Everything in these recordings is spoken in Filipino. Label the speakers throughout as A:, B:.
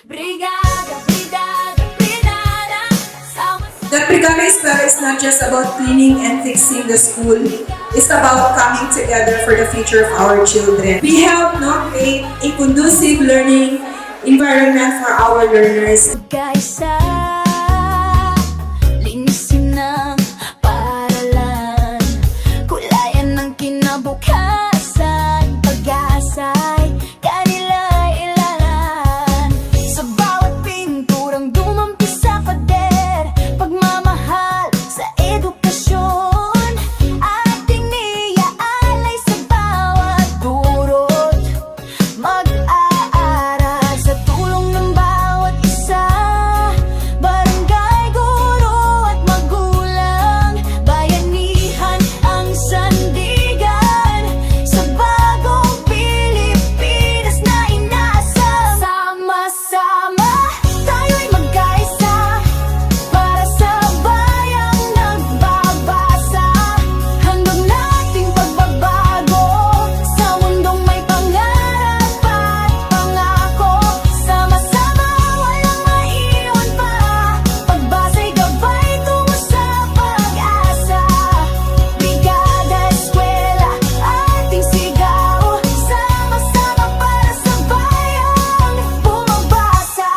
A: Brigada, brigada, brigada.
B: The Brigada Eskwela is not just about cleaning and fixing the school. It's about coming together for the future of our children. We help create a conducive learning environment for our learners.
A: Magkaisa, linisin ng paaralan, kulayan ng kinabukasan, pag-asa'y kanila'y ilalan. Sa bawat pinturang dumampi sa pader, pagmamahal sa edukasyon, ating niaalay sa bawat durot. Mag-aaral sa tulong ng bawat isa, barangay, guro at magulang, bayanihan ang sandigan sa bagong Pilipinas na inaasam. Sama-sama tayo'y magkaisa para sa bayang nagbabasa, handog nating pagbabago sa mundong may pangarap at pangako. Sama-sama walang maiwan pa, pagbasa'y gabay tungo sa pag-asa. Brigada Eskwela, ating sigaw, sama-sama para sa bayang bumabasa.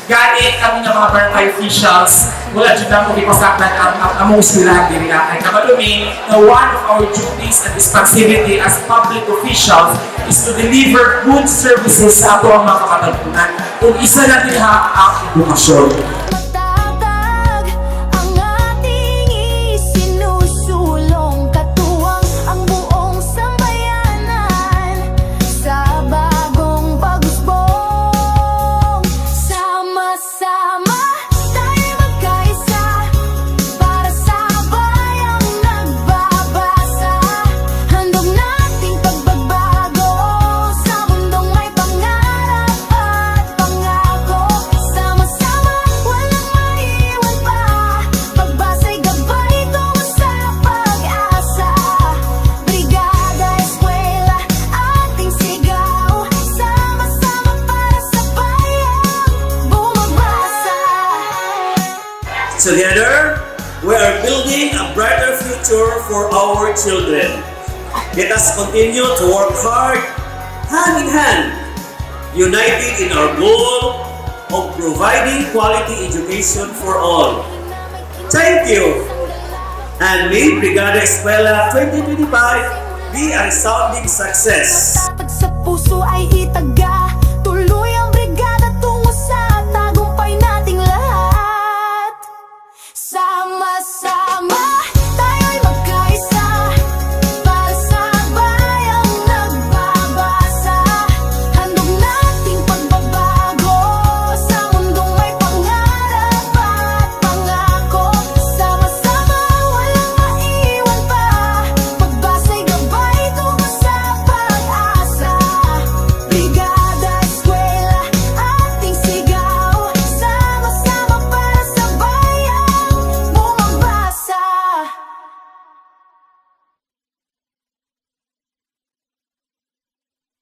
C: Gani kami nga mga barangay officials, wala dyan na kung ipasaklan ang among sila diri na ay kamalumi na one of our duties and responsibility as public officials is to deliver good services sa ato ang mga kamatagpunan. Kung isa na nila ang edukasyon.
A: Matatag ang ating isinusulong, katuwang ang buong sambayanan sa bagong pag-usbong. Sama-sama tayo magkaisa para sa bayang nagbabasa, handog nating pagbabago sa mundong may pangarap at pangako. Sama-sama walang maiwan pa, pagbasa'y gabay tungo sa pag-asa. Brigada Eskwela, ating sigaw, sama-sama para sa bayang bumabasa.
D: Together, we are building a brighter future for our children. Let us continue to work hard, hand in hand, united in our goal of providing quality education for all. Thank you! And may Brigada Eskwela 2025 be a resounding success.
A: Dapat sa puso ay itag